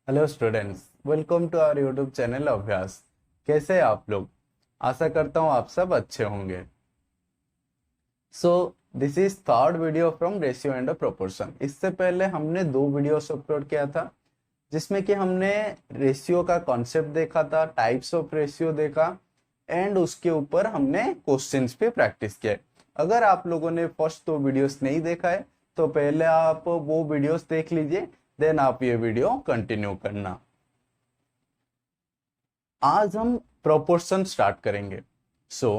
Hello students, welcome to our YouTube channel Abhyas. कैसे हैं आप लोग? आशा करता हूँ आप सब अच्छे होंगे। So this is third video from ratio and proportion. इससे पहले हमने 2 वीडियोस अपलोड किया था जिसमें कि हमने रेशियो का कॉन्सेप्ट देखा था, टाइप्स ऑफ रेशियो देखा एंड उसके ऊपर हमने क्वेश्चंस पे प्रैक्टिस किया। अगर आप लोगों ने फर्स्ट 2 वीडियोस नहीं देखा है तो पहले आप वो वीडियोस देख लीजिए, देन आप ये वीडियो कंटिन्यू करना। आज हम प्रोपोर्शन स्टार्ट करेंगे। So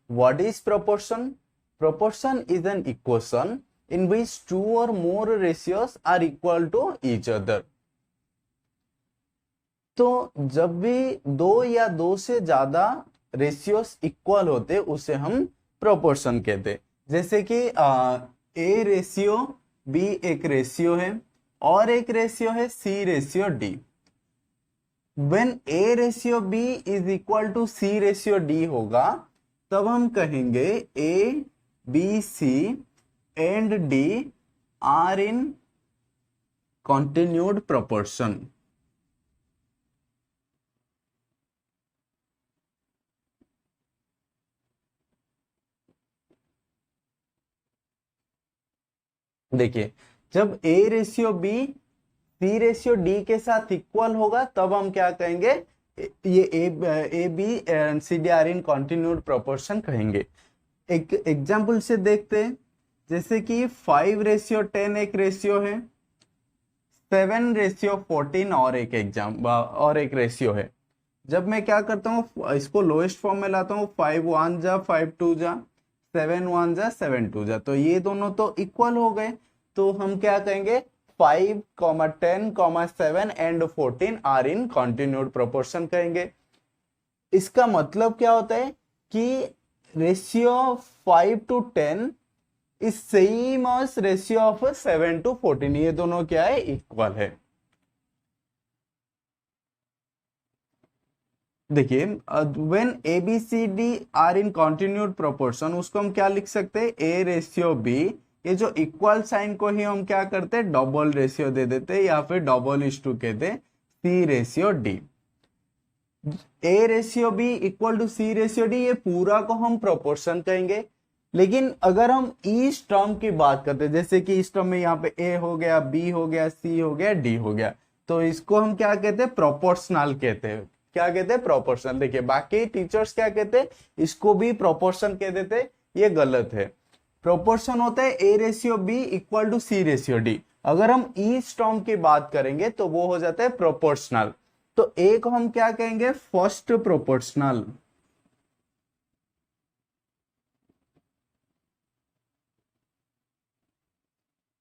what is proportion? Proportion is an equation in which 2 or more ratios are equal to each other। तो जब भी 2 या 2 से ज्यादा रेशियोस इक्वल होते उसे हम प्रोपोर्शन कहते। जैसे कि ए रेशियो बी एक रेशियो है और एक रेशियो है C ratio D. When A ratio B is equal to C ratio D होगा तब हम कहेंगे A, B, C and D are in continued proportion. देखिए, जब A ratio B C ratio D के साथ इक्वल होगा तब हम क्या कहेंगे? ये a B C D are in continued proportion कहेंगे। एक एग्जाम्पल से देखते हैं, जैसे कि 5 रेशियो 10 एक रेशियो है, 7 रेशियो 14 और एक रेशियो है। जब मैं क्या करता हूँ, इसको लोएस्ट फॉर्म में लाता हूँ, 5 1 जा 5 2 जा 7 1 जा 7 2 जा, तो ये दोनों तो इक्वल हो गए। तो हम क्या कहेंगे? 5, 10, 7 and 14 are in continued proportion कहेंगे। इसका मतलब क्या होता है कि ratio 5 to 10 is same as ratio of 7 to 14। ये दोनों क्या है? इक्वल है। देखिए, when a B C D are in continued proportion, उसको हम क्या लिख सकते हैं? A ratio b. ये जो इक्वल साइन को ही हम क्या करते हैं? डबल रेशियो दे देते हैं या फिर डबल इज टू कहते हैं, C ratio D. A ratio B equal to C ratio D, ये पूरा को हम प्रोपोर्शन कहेंगे। लेकिन अगर हम इस टर्म की बात करते हैं, जैसे कि इस टर्म में यहाँ पे ए हो गया, बी हो गया, सी हो गया, डी हो गया, तो इसको हम क्या कहते हैं? प्रोपोर्शनल कहते हैं। क्या कहते हैं? प्रोपोर्शनल। देखिए, बाकी टीचर्स क्या कहते हैं? इसको भी प्रोपोर्शन कह देते हैं। ये गलत है। प्रोपोर्शन होता है a ratio B equal to C ratio d. अगर हम इस टर्म की बात करेंगे तो वो हो जाता है प्रोपोर्शनल। तो ए को हम क्या कहेंगे? First proportional.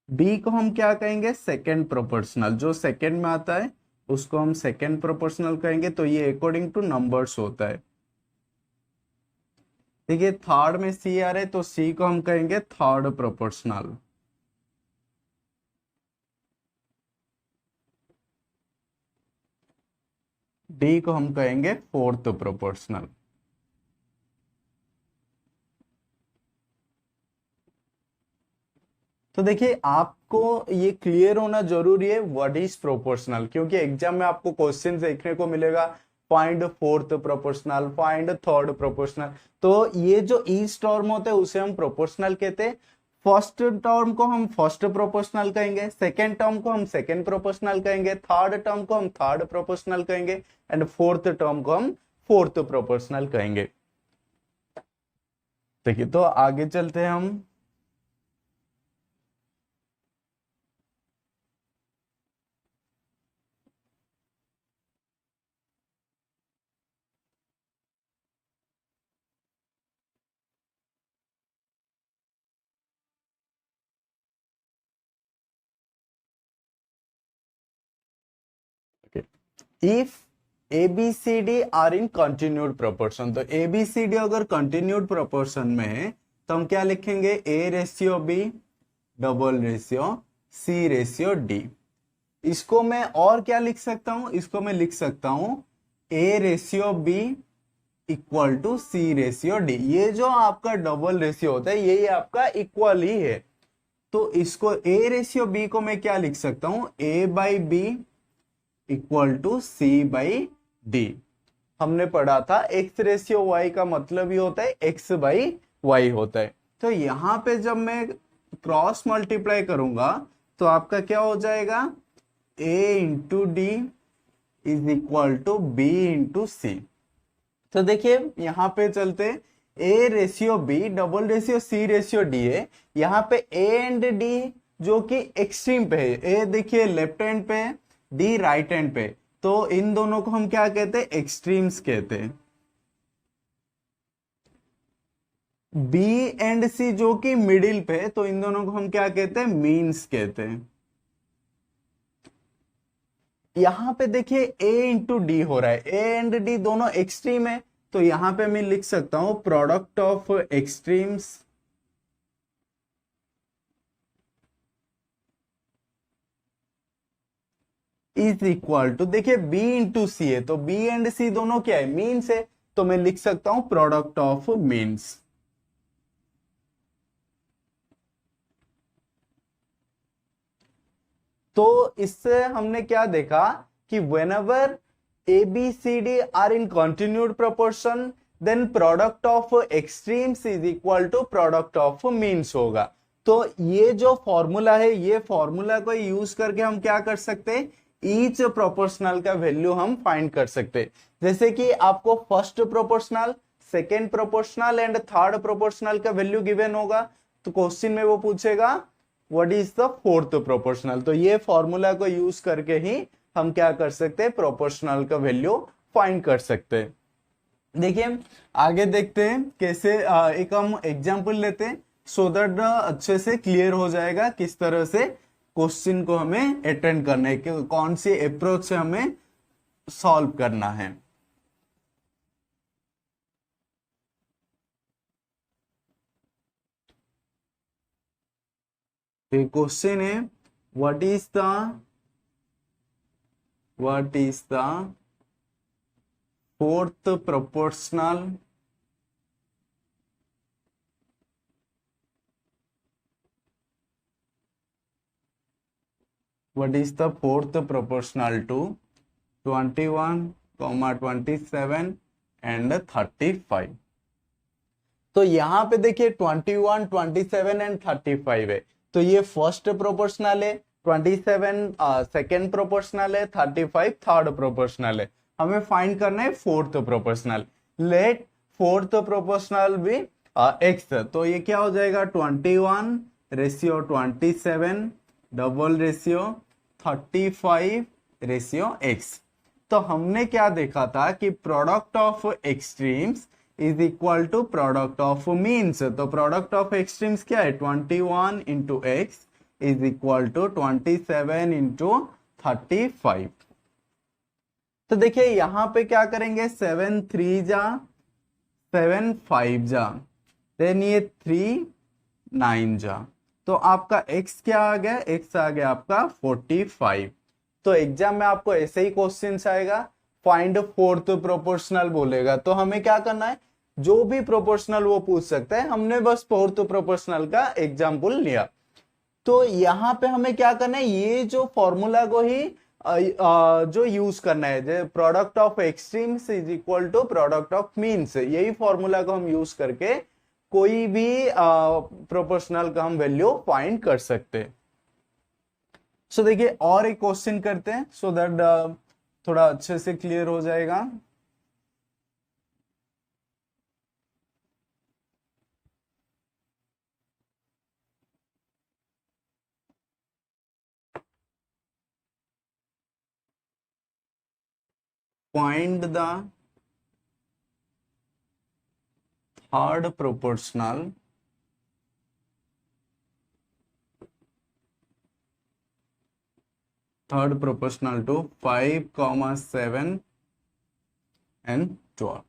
बी को हम क्या कहेंगे? Second proportional. जो सेकेंड में आता है उसको हम सेकेंड प्रोपोर्शनल कहेंगे। तो ये अकॉर्डिंग टू नंबर्स होता है। ठीक है, थर्ड में सी आ रहे तो सी को हम कहेंगे थर्ड प्रोपोर्शनल। डी को हम कहेंगे फोर्थ प्रोपोर्शनल। तो देखिए, आपको ये क्लियर होना जरूरी है व्हाट इज प्रोपोर्शनल, क्योंकि एग्जाम में आपको क्वेश्चन देखने को मिलेगा find fourth proportional, find third proportional. तो ये जो ईच टर्म होते हैं उसे हम प्रोपोर्शनल कहते हैं। फर्स्ट टर्म को हम फर्स्ट प्रोपोर्शनल कहेंगे, सेकेंड टर्म को हम सेकेंड प्रोपोर्शनल कहेंगे, थर्ड टर्म को हम थर्ड प्रोपोर्शनल कहेंगे एंड फोर्थ टर्म को हम फोर्थ प्रोपोर्शनल कहेंगे। देखिए, तो आगे चलते हैं हम। If A B C D are in continued proportion, तो ए बी सी डी अगर कंटिन्यूड प्रोपोर्शन में है तो हम क्या लिखेंगे? A ratio B double ratio C ratio d. इसको मैं और क्या लिख सकता हूं? इसको मैं लिख सकता हूं ए ratio B equal to C ratio D. ये जो आपका डबल रेशियो होता है यही आपका इक्वल ही है। तो इसको ए रेशियो बी को मैं क्या लिख सकता हूं, A by B equal to C by D. हमने पढ़ा था एक्स रेशियो वाई का मतलब ही होता है एक्स बाई वाई होता है। तो यहां पे जब मैं क्रॉस मल्टीप्लाई करूंगा तो आपका क्या हो जाएगा, A into D is equal to B into C. तो देखिए यहां पे चलते, A ratio B double ratio C ratio D है। यहाँ पे ए एंड डी जो कि एक्सट्रीम पे है, ए देखिए लेफ्ट हैंड पे है, डी राइट हैंड पे, तो इन दोनों को हम क्या कहते हैं, एक्सट्रीम्स कहते हैं। बी एंड सी जो कि मिडिल पे है, तो इन दोनों को हम क्या कहते हैं, मीन्स कहते हैं। यहां पे देखिए ए इंटू डी हो रहा है, ए एंड डी दोनों एक्सट्रीम है, तो यहां पे मैं लिख सकता हूं product of extremes is equal to, देखिए बी इंटू सी है, तो बी एंड सी दोनों क्या है, मीन्स है, तो मैं लिख सकता हूं प्रोडक्ट ऑफ मीन्स। तो इससे हमने क्या देखा कि whenever a B C D are in continued proportion then product of extremes is equal to product of means होगा। तो ये जो फॉर्मूला है, ये फॉर्मूला को यूज करके हम क्या कर सकते हैं, ईच प्रोपोर्शनल का वैल्यू हम फाइंड कर सकते हैं। जैसे कि आपको first proportional, second proportional and third proportional का वैल्यू गिवन होगा, तो क्वेश्चन में वो पूछेगा what is the fourth proportional. तो ये फॉर्मूला को यूज करके ही हम क्या कर सकते हैं, प्रोपोर्शनल का वैल्यू फाइंड कर सकते हैं। देखिए आगे देखते हैं कैसे, एक हम एग्जांपल लेते हैं सो दैट अच्छे से क्लियर हो जाएगा किस तरह से क्वेश्चन को हमें अटेंड करना है, कौन सी अप्रोच से हमें सॉल्व करना है। क्वेश्चन है what is the fourth proportional what is the fourth proportional to 21, 27 and 35। तो यहां पे देखिए 21, 27 एंड 35 है, तो ये फर्स्ट प्रोपोर्शनल है, 27 सेकेंड प्रोपोर्शनल है, 35 थर्ड प्रोपोर्शनल है। हमें फाइंड करना है fourth proportional. Let fourth proportional भी एक्स, तो ये क्या हो जाएगा, 21 ratio 27 double ratio 35 ratio x. तो हमने क्या देखा था कि product of extremes is equal to product of means. तो प्रोडक्ट ऑफ एक्सट्रीम्स क्या है, 21 into x is equal to 27 into 35। तो देखिए यहां पे क्या करेंगे, 7 3 जा 7 5 जा, देन ये 3 9 जा, तो आपका x क्या आ गया, x आ गया आपका 45। तो एग्जाम में आपको ऐसे ही क्वेश्चन आएगा, फाइंड फोर्थ प्रोपोर्शनल बोलेगा, तो हमें क्या करना है, जो भी प्रोपोर्शनल वो पूछ सकता है, हमने बस फोर्थ प्रोपोर्शनल का एग्जाम्पल लिया। तो यहाँ पे हमें क्या करना है, ये जो फॉर्मूला को ही जो यूज करना है, product of extremes is equal to product of means, यही फॉर्मूला को हम यूज करके कोई भी प्रोपोर्शनल का हम वैल्यू फाइंड कर सकते हैं। सो देखिए और एक क्वेश्चन करते हैं सो दैट थोड़ा अच्छे से क्लियर हो जाएगा। Find the third proportional to 5, 7 and 12।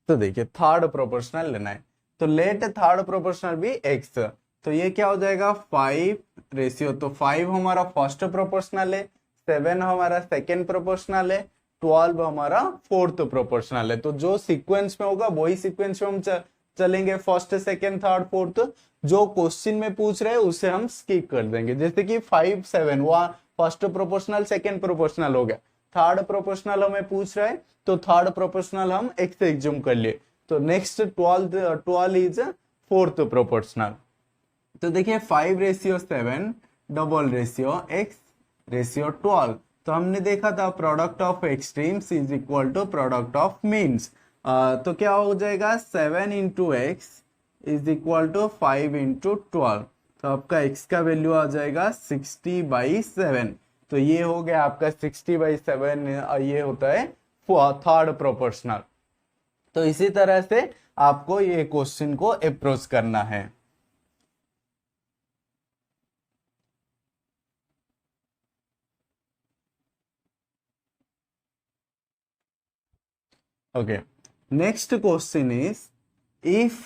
तो देखिए थर्ड प्रोपोर्शनल लेना है, तो लेट थर्ड प्रोपोर्शनल भी x, तो ये क्या हो जाएगा 5 रेशियो, तो 5 हमारा फर्स्ट प्रोपोर्शनल है, 7 हमारा सेकेंड प्रोपोर्शनल है, 12 हमारा फोर्थ प्रोपोर्शनल है। तो जो सीक्वेंस में होगा वही सीक्वेंस में हम चलेंगे, फर्स्ट सेकेंड थर्ड फोर्थ। जो क्वेश्चन में पूछ रहे हैं उसे हम स्किप कर देंगे। जैसे कि 5 7 वहां फर्स्ट प्रोपोर्शनल सेकेंड प्रोपोर्शनल हो गया, थर्ड प्रोपोर्शनल हमें पूछ रहा है तो थर्ड प्रोपोर्शनल हम एक्स एग्ज्यूम कर लिए। तो नेक्स्ट 12 इज फोर्थ प्रोपोर्शनल। तो देखिए 5:7 डबल रेशियो x रेशियो 12। तो हमने देखा था product of extremes is equal to product of means. तो क्या हो जाएगा 7 into x is equal to 5 into 12। तो आपका x का वैल्यू आ जाएगा 60/7। तो ये हो गया आपका 60/7, ये होता है थर्ड प्रोपोर्शनल। तो इसी तरह से आपको ये क्वेश्चन को अप्रोच करना है। Okay, next question is, if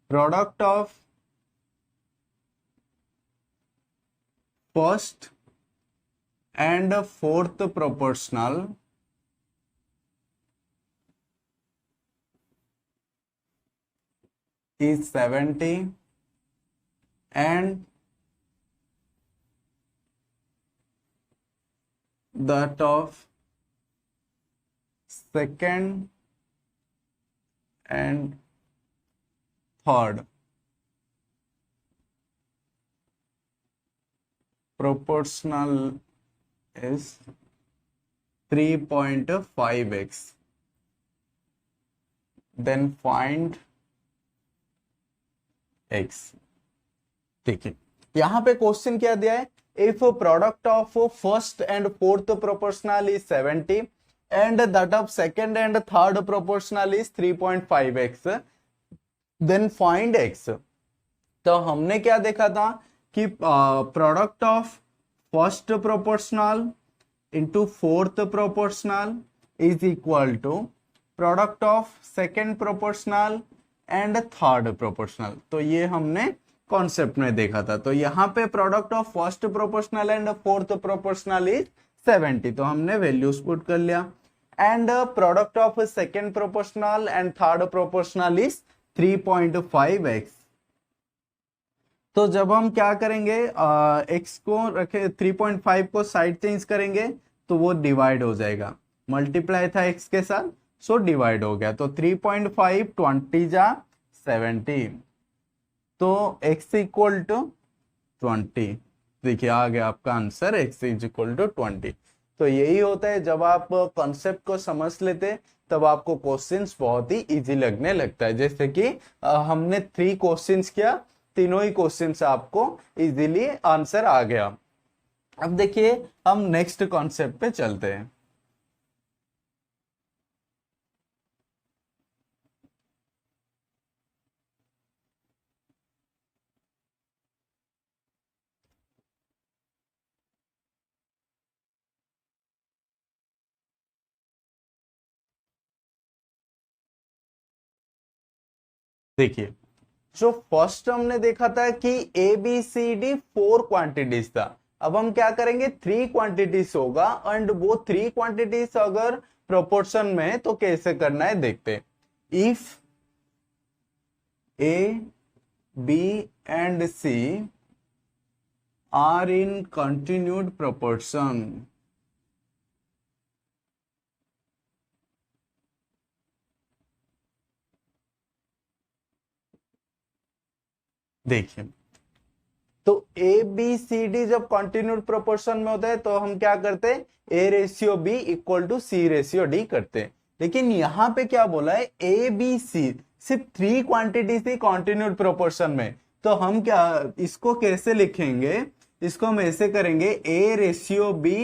product of first and fourth proportional is 70 and that of second and third proportional is 3.5x, then find x। ठीक है, यहां पे क्वेश्चन क्या दिया है, if product of first and fourth proportional is 70 and that of second and third proportional is 3.5x, then find x। तो हमने क्या देखा था कि product of first proportional into fourth proportional is equal to product of second proportional and third proportional. तो ये हमने concept में देखा था। तो यहाँ पे product of first proportional and fourth proportional is 70, तो हमने वैल्यूज पुट कर लिया। And product of second proportional and third proportional is 3.5x। तो जब हम क्या करेंगे, x को रखे 3.5 को साइड चेंज करेंगे तो वो डिवाइड हो जाएगा, मल्टीप्लाई था x के साथ सो डिवाइड हो गया। तो 3.5 20 जा 70, तो x इक्वल टू 20। देखिए आ गया आपका answer, x is equal to 20। तो यही होता है, जब आप कॉन्सेप्ट को समझ लेते तब आपको क्वेश्चंस बहुत ही इजी लगने लगता है। जैसे कि हमने 3 क्वेश्चंस किया, तीनों ही क्वेश्चंस आपको इजीली आंसर आ गया। अब देखिए हम नेक्स्ट कॉन्सेप्ट पे चलते हैं। देखिए जो फर्स्ट हमने देखा था कि a B C d 4 quantities था, अब हम क्या करेंगे 3 क्वांटिटीज होगा, एंड वो 3 क्वांटिटीज अगर प्रोपोर्शन में है तो कैसे करना है देखते। If A b and c are in continued proportion, देखिए तो ए बी सी डी जब कंटिन्यूड प्रोपोर्शन में होता है तो हम क्या करते हैं, a ratio B equal to C ratio d करते हैं। लेकिन यहां पे क्या बोला है, ए बी सी सिर्फ 3 क्वांटिटी थी कंटिन्यूड प्रोपोर्शन में। तो हम क्या इसको कैसे लिखेंगे, इसको हम ऐसे करेंगे, a ratio b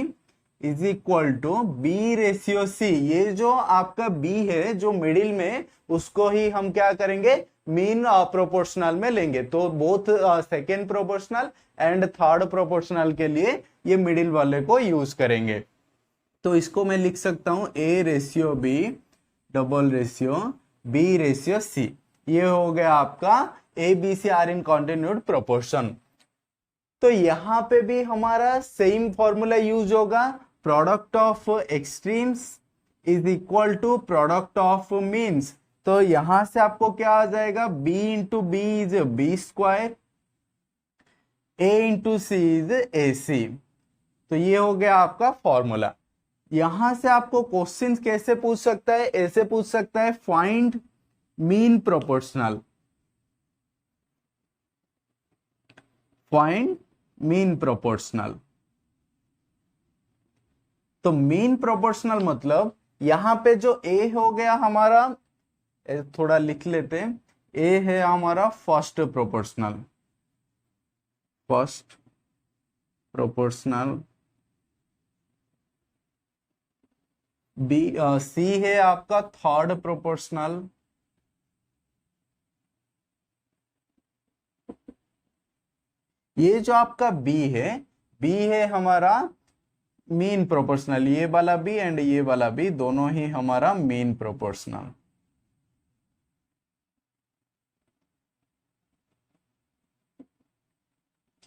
is equal to b ratio सी। ये जो आपका बी है जो मिडिल में, उसको ही हम क्या करेंगे मीन प्रोपोर्शनल में लेंगे। तो both second proportional and third proportional के लिए ये मिडिल वाले को यूज करेंगे। तो इसको मैं लिख सकता हूं ए ratio B double ratio B ratio सी। ये हो गया आपका A B C are in continued proportion. तो यहां पे भी हमारा सेम फॉर्मूला यूज होगा, product of extremes is equal to product of means. तो यहां से आपको क्या आ जाएगा, b into B is B square, a into C is A C. तो ये हो गया आपका फॉर्मूला। यहां से आपको क्वेश्चन कैसे पूछ सकता है, ऐसे पूछ सकता है find mean proportional, find mean proportional. तो मीन प्रोपोर्शनल मतलब यहां पे जो a हो गया हमारा, थोड़ा लिख लेते हैं, a है हमारा first proportional, first proportional, b c है आपका थर्ड प्रोपोर्शनल, ये जो आपका बी है हमारा मीन प्रोपोर्शनल, ये वाला बी एंड ये वाला बी दोनों ही हमारा मीन प्रोपोर्शनल।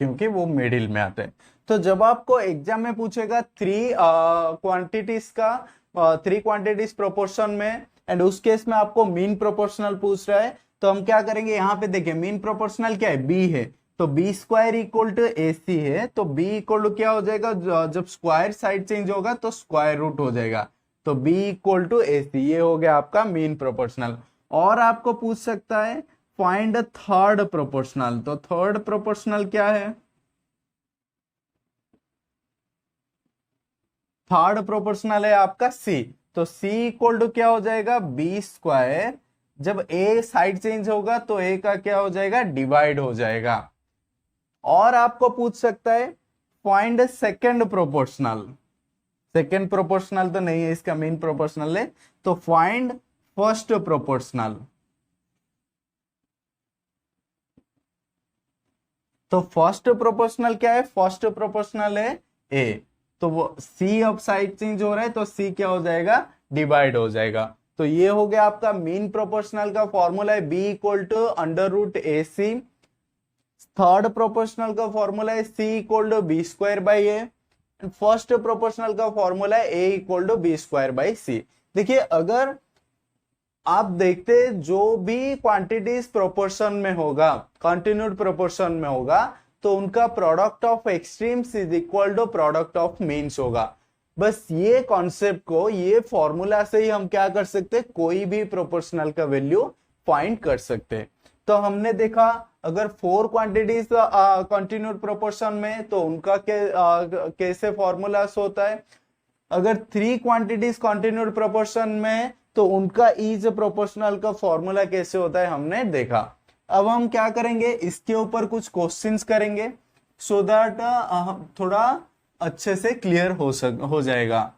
क्योंकि वो मिडिल में आते हैं। तो जब आपको एग्जाम में पूछेगा थ्री क्वांटिटीज प्रोपोर्शन में, एंड उस केस में आपको मीन प्रोपोर्शनल पूछ रहा है, तो हम क्या करेंगे, यहाँ पे देखिए मीन प्रोपोर्शनल क्या है, बी है, तो बी स्क्वायर इक्वल टू ए सी है, तो बी इक्वल टू क्या हो जाएगा, जब स्क्वायर साइड चेंज होगा तो स्क्वायर रूट हो जाएगा, तो बी इक्वल टू ए सी, ये हो गया आपका मीन प्रोपोर्शनल। और आपको पूछ सकता है फाइंड थर्ड प्रोपोर्शनल, तो थर्ड प्रोपोर्शनल क्या है, थर्ड प्रोपोर्शनल है आपका सी, तो सी इक्वल टू क्या हो जाएगा, बी स्क्वायर, जब ए साइड चेंज होगा तो ए का क्या हो जाएगा, डिवाइड हो जाएगा। और आपको पूछ सकता है find second proportional, second proportional तो नहीं है, इसका मेन प्रोपोर्शनल है, तो फाइंड फर्स्ट प्रोपोर्शनल। तो फर्स्ट प्रोपोर्शनल क्या है, फर्स्ट प्रोपोर्शनल है ए, तो वो सी अब साइड चेंज हो रहा है तो सी क्या हो जाएगा, डिवाइड हो जाएगा। तो ये हो गया आपका मीन प्रोपोर्शनल का फॉर्मूला है B equal to under root A C. Third proportional का फॉर्मूला है C equal to B square by A, first proportional का फॉर्मूला है A equal to B square by C. देखिए अगर आप देखते जो भी क्वांटिटीज प्रोपोर्शन में होगा, कंटिन्यूड प्रोपोर्शन में होगा, तो उनका product of extremes is equal to product of means होगा। बस ये कॉन्सेप्ट को, ये फॉर्मूला से ही हम क्या कर सकते हैं, कोई भी प्रोपोर्शनल का वैल्यू फाइंड कर सकते हैं। तो हमने देखा अगर फोर क्वांटिटीज कंटिन्यूड प्रोपोर्शन में, तो उनका कैसे फॉर्मूला होता है, अगर थ्री क्वांटिटीज कंटिन्यूड प्रोपोर्शन में, तो उनका इज प्रोपोर्शनल का फॉर्मूला कैसे होता है हमने देखा। अब हम क्या करेंगे, इसके ऊपर कुछ क्वेश्चंस करेंगे, सो दैट थोड़ा अच्छे से क्लियर हो जाएगा।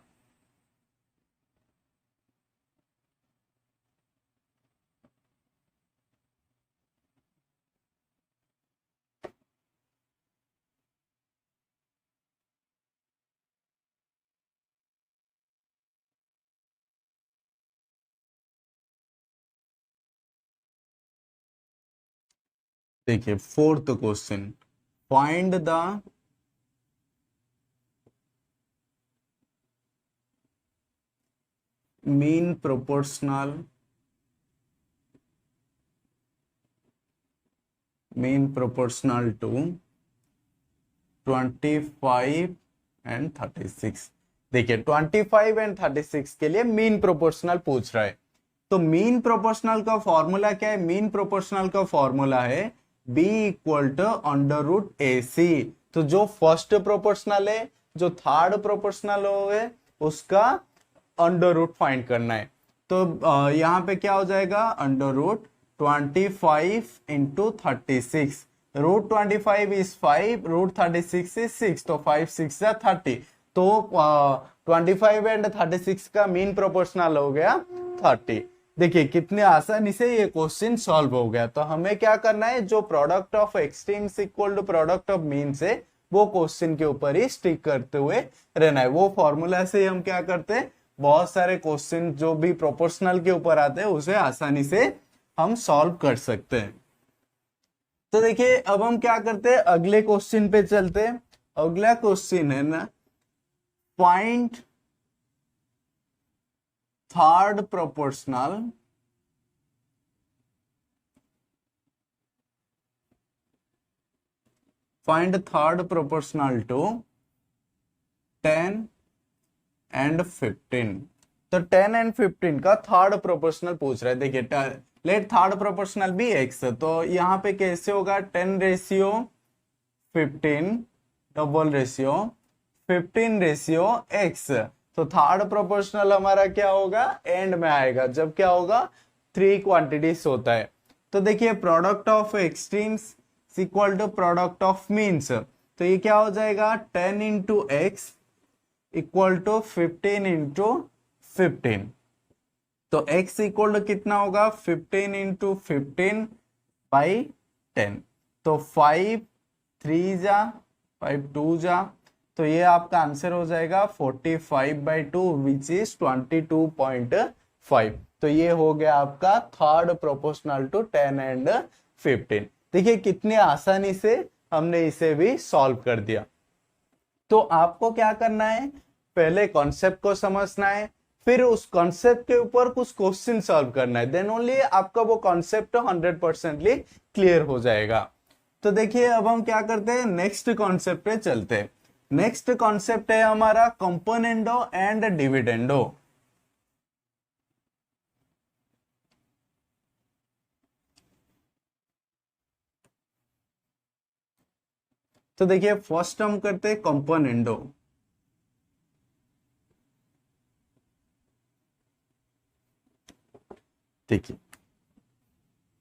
देखिए fourth question, find the mean proportional, mean proportional to 25 and 36। देखिए 25 एंड 36 के लिए मीन प्रोपोर्शनल पूछ रहा है। तो मीन प्रोपोर्शनल का फॉर्मूला क्या है, मीन प्रोपोर्शनल का फॉर्मूला है b equal to under root A C. तो जो फर्स्ट प्रोपोर्शनल है, जो थर्ड प्रोपोर्शनल है, उसका अंडर रूट फाइंड करना है। तो यहाँ पे क्या हो जाएगा, under root 25 into 36, root 25 is 5, root 36 is 6, तो 5 6 या 30, तो 25 एंड 36 का मीन प्रोपोर्शनल हो गया 30। देखिए कितने आसानी से ये क्वेश्चन सॉल्व हो गया। तो हमें क्या करना है, जो product of extremes equal to product of means है, वो क्वेश्चन के ऊपर ही स्टिक करते हुए रहना है। वो फॉर्मूला से हम क्या करते हैं, बहुत सारे क्वेश्चन जो भी प्रोपोर्शनल के ऊपर आते हैं उसे आसानी से हम सॉल्व कर सकते हैं। तो देखिए अब हम क्या करते हैं, अगले क्वेश्चन पे चलते हैं। अगला क्वेश्चन है ना, find third proportional to 10 and 15। तो 10 एंड 15 का थर्ड प्रोपोर्शनल पूछ रहा है। देखिए let third proportional be x, तो यहाँ पे कैसे होगा 10 ratio 15 double ratio 15 ratio x. तो थर्ड प्रोपोर्शनल हमारा क्या होगा एंड में आएगा जब क्या होगा 3 क्वांटिटीज होता है। तो देखिए product of extremes equal to product of means, तो ये क्या हो जाएगा 10 into x equal to 15 into 15। तो x इक्वल टू कितना होगा 15 इंटू 15 बाई 10। तो 5 3 जा 5 2 जा, तो ये आपका आंसर हो जाएगा 45/2 विच इज 22.5। तो ये हो गया आपका थर्ड प्रोपोर्शनल टू 10 एंड 15। देखिए कितनी आसानी से हमने इसे भी सॉल्व कर दिया। तो आपको क्या करना है, पहले कॉन्सेप्ट को समझना है, फिर उस कॉन्सेप्ट के ऊपर कुछ क्वेश्चन सॉल्व करना है, देन ओनली आपका वो कॉन्सेप्ट 100% क्लियर हो जाएगा। तो देखिए अब हम क्या करते हैं, नेक्स्ट कॉन्सेप्ट पे चलते हैं। नेक्स्ट कॉन्सेप्ट है हमारा कंपोनेंडो एंड डिविडेंडो। तो देखिए फर्स्ट हम करते हैं कंपोनेंडो। देखिए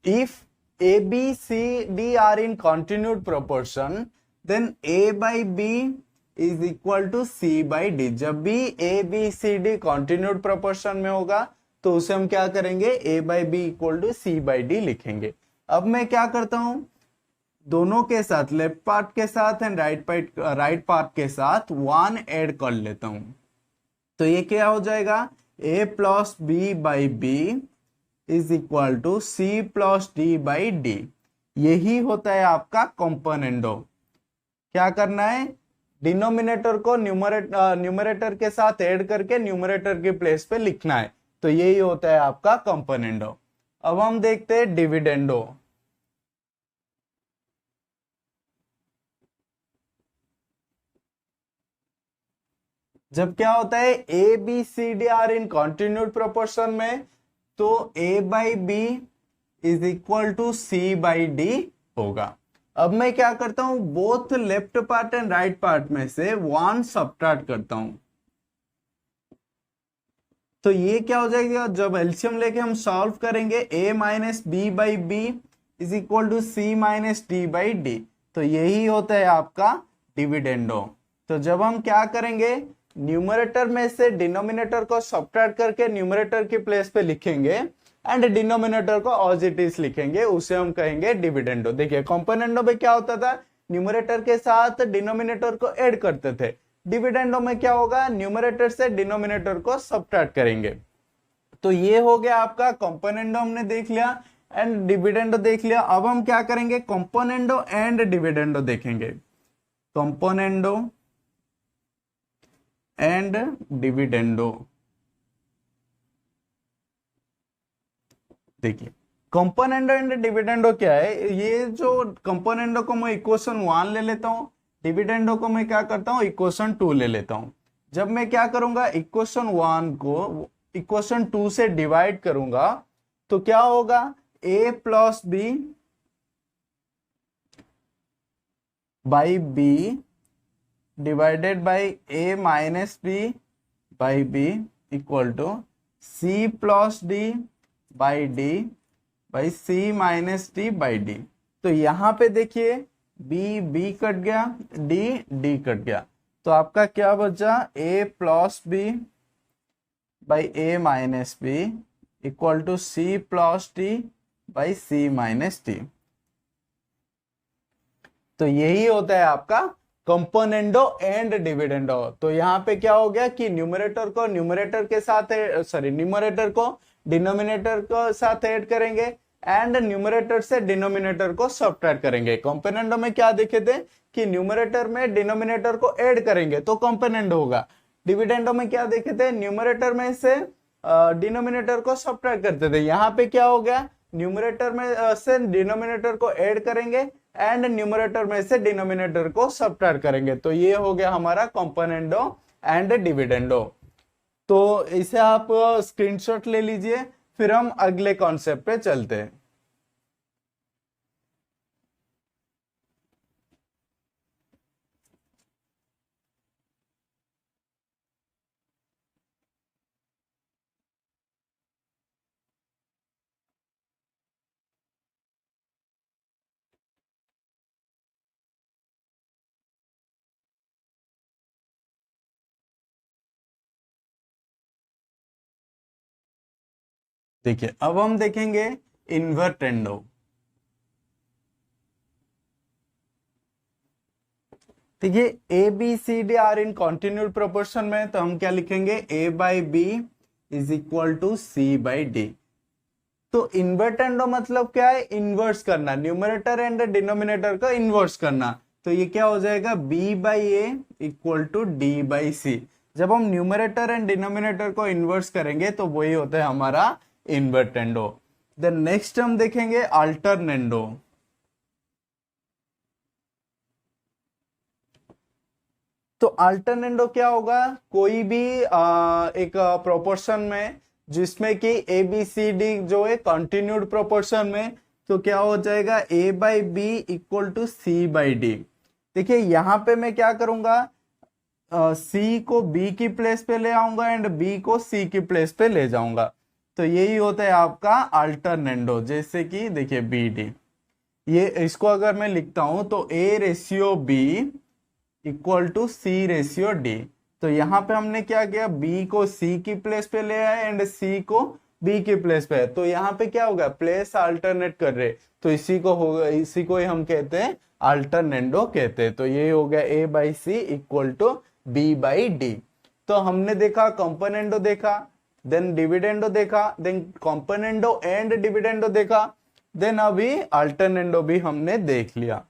if A B C D are in continued proportion then A by B is equal to C by D. जब भी A B C D continued proportion में होगा तो उसे हम क्या करेंगे A by B equal to C by D लिखेंगे। अब मैं क्या करता हूं, दोनों के साथ लेफ्ट पार्ट के साथ एंड राइट पार्ट के साथ 1 ऐड कर लेता हूं। तो ये क्या हो जाएगा a plus b by B is equal to c plus d by d. यही होता है आपका कंपोनेंडो। क्या करना है, डिनोमिनेटर को न्यूमरेटर के साथ ऐड करके न्यूमरेटर की प्लेस पे लिखना है। तो यही होता है आपका कंपोनेंडो। अब हम देखते हैं डिविडेंडो। जब क्या होता है A B C D are in continued proportion में, तो A by B is equal to C by D होगा। अब मैं क्या करता हूं, both left part and right part में से 1 सब्ट्रैक्ट करता हूं। तो ये क्या हो जाएगा, जब एलसीएम लेके हम सॉल्व करेंगे a minus b by B is equal to c minus d by D. तो यही होता है आपका डिविडेंडो। तो जब हम क्या करेंगे, न्यूमरेटर में से डिनोमिनेटर को सब्ट्रैक्ट करके न्यूमरेटर की प्लेस पे लिखेंगे एंड डिनोमिनेटर को एज इट इज लिखेंगे, उसे हम कहेंगे डिविडेंडो। देखिए कंपोनेंडो में क्या होता था, न्यूमरेटर के साथ डिनोमिनेटर को ऐड करते थे। डिविडेंडो में क्या होगा, न्यूमरेटर से डिनोमिनेटर को सब्ट्रैक्ट करेंगे। तो ये हो गया आपका कंपोनेंडो हमने देख लिया एंड डिविडेंडो देख लिया। अब हम क्या करेंगे, कंपोनेंडो एंड डिविडेंडो देखेंगे। Componendo and dividendo. देखिए कंपोनेंडो एंड डिविडेंडो क्या है, ये जो कंपोनेंडो को मैं इक्वेशन 1 ले लेता हूं, डिविडेंडो को मैं क्या करता हूं इक्वेशन 2 ले लेता हूं। जब मैं क्या करूंगा, इक्वेशन 1 को इक्वेशन 2 से डिवाइड करूंगा तो क्या होगा, a plus b by b divided by a minus b by B equal to c plus d by d by c minus d by D. तो यहां पे देखिए b कट गया, d कट गया, तो आपका क्या बचा, a plus b by a minus b equal to c plus d by c minus d. तो यही होता है आपका कंपोनेंडो एंड डिविडेंडो। तो यहाँ पे क्या हो गया कि न्यूमरेटर को न्यूमरेटर के साथ न्यूमरेटर को डिनोमिनेटर को साथ ऐड करेंगे एंड न्यूमरेटर से डिनोमिनेटर को सब्ट्रैक्ट करेंगे। कंपोनेंडो में क्या देखे थे कि न्यूमरेटर में डिनोमिनेटर को ऐड करेंगे तो कंपोनेंडो होगा, डिविडेंडो में क्या देखे थे, न्यूमरेटर में से डिनोमिनेटर को सब्ट्रैक्ट करते थे। यहाँ पे क्या हो गया, न्यूमरेटर में से डिनोमिनेटर को ऐड करेंगे एंड न्यूमरेटर में से डिनोमिनेटर को सब्ट्रैक्ट करेंगे। तो ये हो गया हमारा कंपोनेंडो एंड डिविडेंडो। तो इसे आप स्क्रीनशॉट ले लीजिए, फिर हम अगले कॉन्सेप्ट पे चलते हैं। देखिए अब हम देखेंगे इन्वर्टेंडो। देखिए A B C D are in continued proportion में, तो हम क्या लिखेंगे, A by B is equal to C by D. तो इन्वर्टेंडो मतलब क्या है, इन्वर्स करना, न्यूमरेटर एंड डिनोमिनेटर का इन्वर्स करना। तो ये क्या हो जाएगा, b by A equal to D by C. जब हम न्यूमरेटर एंड डिनोमिनेटर को इन्वर्स करेंगे तो वही होता है हमारा इन्वर्टेंडो। देन नेक्स्ट हम देखेंगे अल्टरनेंडो। तो अल्टरनेंडो क्या होगा, कोई भी एक प्रोपोर्शन में जिसमें कि ए बी सी डी जो है कंटिन्यूड प्रोपोर्शन में, तो क्या हो जाएगा, A by B equal to C by D. देखिए यहाँ पे मैं क्या करूंगा, सी को बी की प्लेस पे ले आऊंगा एंड बी को सी की प्लेस पे ले जाऊंगा। तो यही होता है आपका अल्टरनेंडो। जैसे कि देखिए बी डी, ये इसको अगर मैं लिखता हूं तो a ratio B equal to C ratio d. तो यहाँ पे हमने क्या किया, b को c की प्लेस पे ले आए एंड c को b की प्लेस पे है। तो यहाँ पे क्या होगा, प्लेस अल्टरनेट कर रहे, तो इसी को होगा, इसी को ही हम कहते हैं अल्टरनेंडो कहते हैं। तो ये हो गया a by c equal to b by D. तो हमने देखा कंपोनेंडो देखा, देन डिविडेंडो देखा, देन कंपोनेंडो एंड डिविडेंडो देखा, देन अभी अल्टरनेंडो भी हमने देख लिया।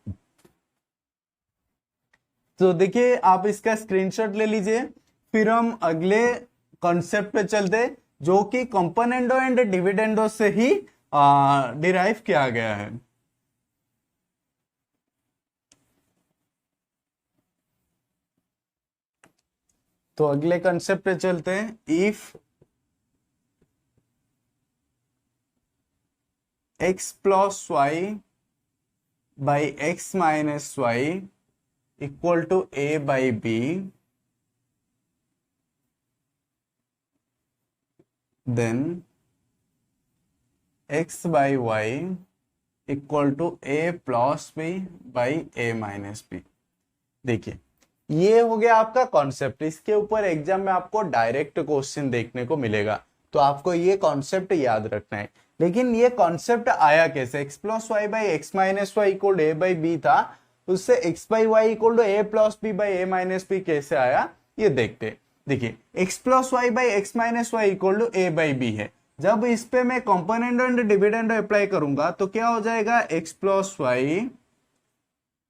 तो देखिए आप इसका स्क्रीनशॉट ले लीजिए, फिर हम अगले कॉन्सेप्ट पे चलते जो कि कंपोनेंडो एंड डिविडेंडो से ही डिराइव किया गया है। तो अगले कॉन्सेप्ट पे चलते हैं, if x plus y by x minus y equal to a by b, then x by y equal to a plus b by a minus b. देखिए ये हो गया आपका कॉन्सेप्ट। इसके ऊपर एग्जाम में आपको डायरेक्ट क्वेश्चन देखने को मिलेगा, तो आपको ये कॉन्सेप्ट याद रखना है। लेकिन ये कॉन्सेप्ट आया कैसे, x plus y by x minus y equal a by b था, उससे x by y equal to a plus b by a minus b कैसे आया ये देखते। देखिए x plus y by x minus y equal to a by b है। जब इस पे मैं कंपोनेंडो एंड डिविडेंडो अप्लाई करूंगा तो क्या हो जाएगा, x plus y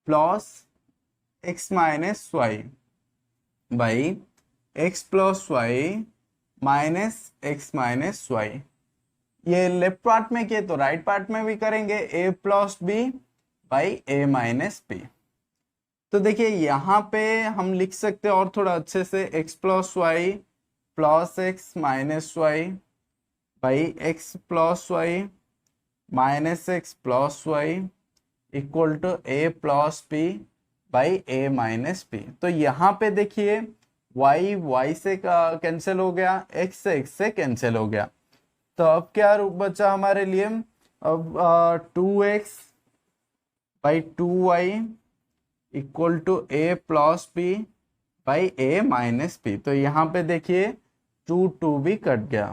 plus x minus y by x plus y minus x minus y. ये लेफ्ट पार्ट में किए तो राइट पार्ट में भी करेंगे, a plus b by a minus b. तो देखिए यहाँ पे हम लिख सकते हैं और थोड़ा अच्छे से, x plus y plus x minus y by x plus y minus x plus y equal to a plus b by a minus b. तो यहाँ पे देखिए y से कैंसिल हो गया, x से कैंसिल हो गया। तो अब क्या रूप बचा हमारे लिए, अब 2x by 2y equal to a plus b by a minus b. तो यहाँ पे देखिए 2 भी कट गया,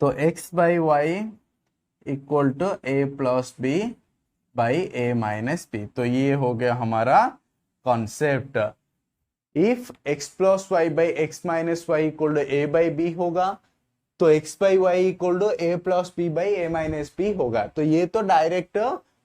तो x by y equal to a plus b by a minus b. तो ये हो गया हमारा concept. If x plus y by x minus y equal to a by b होगा तो x by y equal to a plus b by a minus b होगा। तो ये तो डायरेक्ट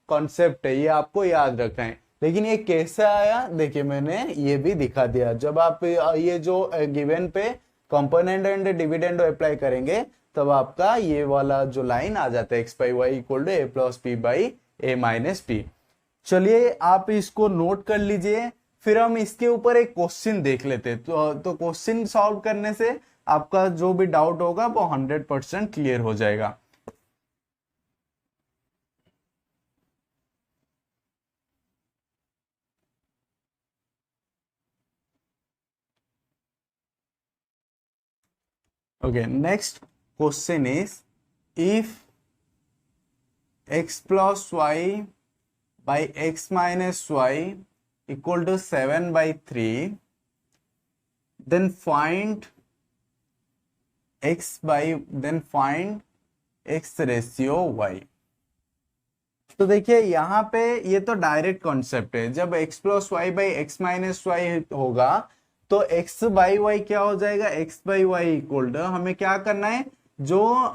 कॉन्सेप्ट है, ये आपको याद रखना है। लेकिन ये कैसे आया, देखिए मैंने ये भी दिखा दिया। जब आप ये जो गिवन पे कंपोनेंट एंड डिविडेंड अप्लाई करेंगे तब आपका ये वाला जो लाइन आ जाता है x by y equal to a plus p by a minus p. चलिए आप इसको नोट कर लीजिए, फिर हम इसके ऊपर एक क्वेश्चन देख लेते हैं। तो क्वेश्चन सॉल्व करने से आपका जो भी डाउट होगा वो 100% क्लियर हो जाएगा। Okay, next question is if x plus y by x minus y equal to 7 by 3, then find x ratio y। तो देखिए यहाँ पे ये तो डायरेक्ट कॉन्सेप्ट है। जब x plus y by x minus y होगा तो x बाई वाई क्या हो जाएगा, x by y equal to, हमें क्या करना है, जो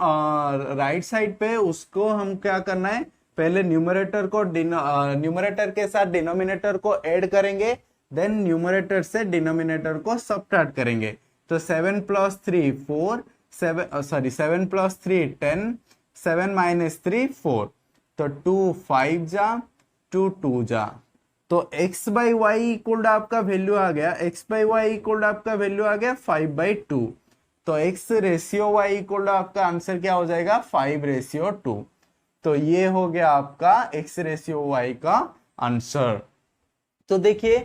राइट साइड पे उसको हम क्या करना है, पहले न्यूमरेटर न्यूमरेटर के साथ डिनोमिनेटर को ऐड करेंगे, देन न्यूमरेटर से डिनोमिनेटर को सबट्रैक्ट करेंगे। तो 7 प्लस 3 4, 7 प्लस 3 10, 7 माइनस 3 4, तो 2 5 जा, 2 2 जा, तो x बाई वाई इक्वल आपका वैल्यू आ गया, x बाई वाई इक्वल आपका वैल्यू आ गया 5 बाई 2। तो x रेशियो y इक्वल आपका आंसर क्या हो जाएगा, 5 रेशियो 2। तो ये हो गया आपका x रेशियो y का आंसर। तो देखिए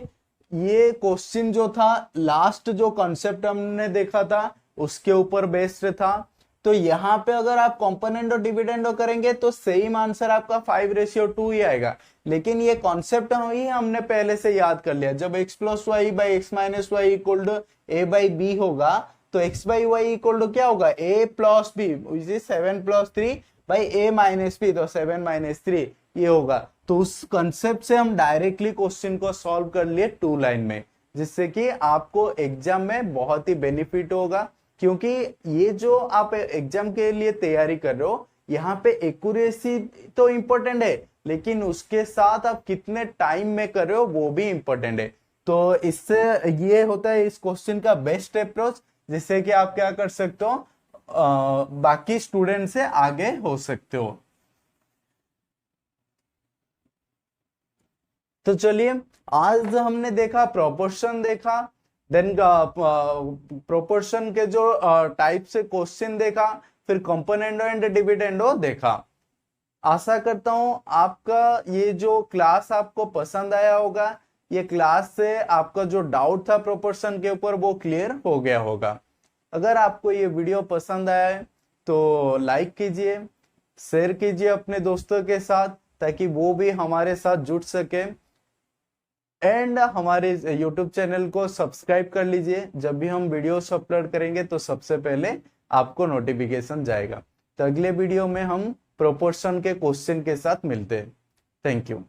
ये क्वेश्चन जो था, लास्ट जो कॉन्सेप्ट हमने देखा था उसके ऊपर बेस्ड था। तो यहाँ पे अगर आप कंपोनेंट और डिविडेंड करेंगे तो सेम आंसर आपका 5 रेशियो 2 ही आएगा। लेकिन ये कॉन्सेप्ट ही हमने पहले से याद कर लिया। जब x plus y by x minus y equal to a by b होगा तो x by y equal to क्या होगा, a plus b, 7 plus 3 by a minus b, तो 7 माइनस 3 ये होगा। तो उस कंसेप्ट से हम डायरेक्टली क्वेश्चन को सॉल्व कर लिए 2 लाइन में, जिससे कि आपको एग्जाम में बहुत ही बेनिफिट होगा। क्योंकि ये जो आप एग्जाम के लिए तैयारी कर रहे हो, यहाँ पे एक्यूरेसी तो इंपॉर्टेंट है, लेकिन उसके साथ आप कितने टाइम में कर रहे हो वो भी इंपॉर्टेंट है। तो इससे ये होता है इस क्वेश्चन का बेस्ट अप्रोच, जिससे कि आप क्या कर सकते हो, बाकी स्टूडेंट से आगे हो सकते हो। तो चलिए आज हमने देखा प्रोपोर्शन देखा, देन प्रोपोर्शन के जो टाइप से क्वेश्चन देखा, फिर कंपोनेंडो एंड डिविडेंडो देखा। आशा करता हूं आपका ये जो क्लास आपको पसंद आया होगा। ये क्लास से आपका जो डाउट था प्रोपोर्शन के ऊपर वो क्लियर हो गया होगा। अगर आपको ये वीडियो पसंद आया है तो लाइक कीजिए, शेयर कीजिए अपने दोस्तों के साथ, ताकि वो भी हमारे साथ जुड़ सके। एंड हमारे YouTube चैनल को सब्सक्राइब कर लीजिए, जब भी हम वीडियोस अपलोड करेंगे तो सबसे पहले आपको नोटिफिकेशन जाएगा। तो अगले वीडियो में हम प्रोपोर्शन के क्वेश्चन के साथ मिलते हैं। Thank you.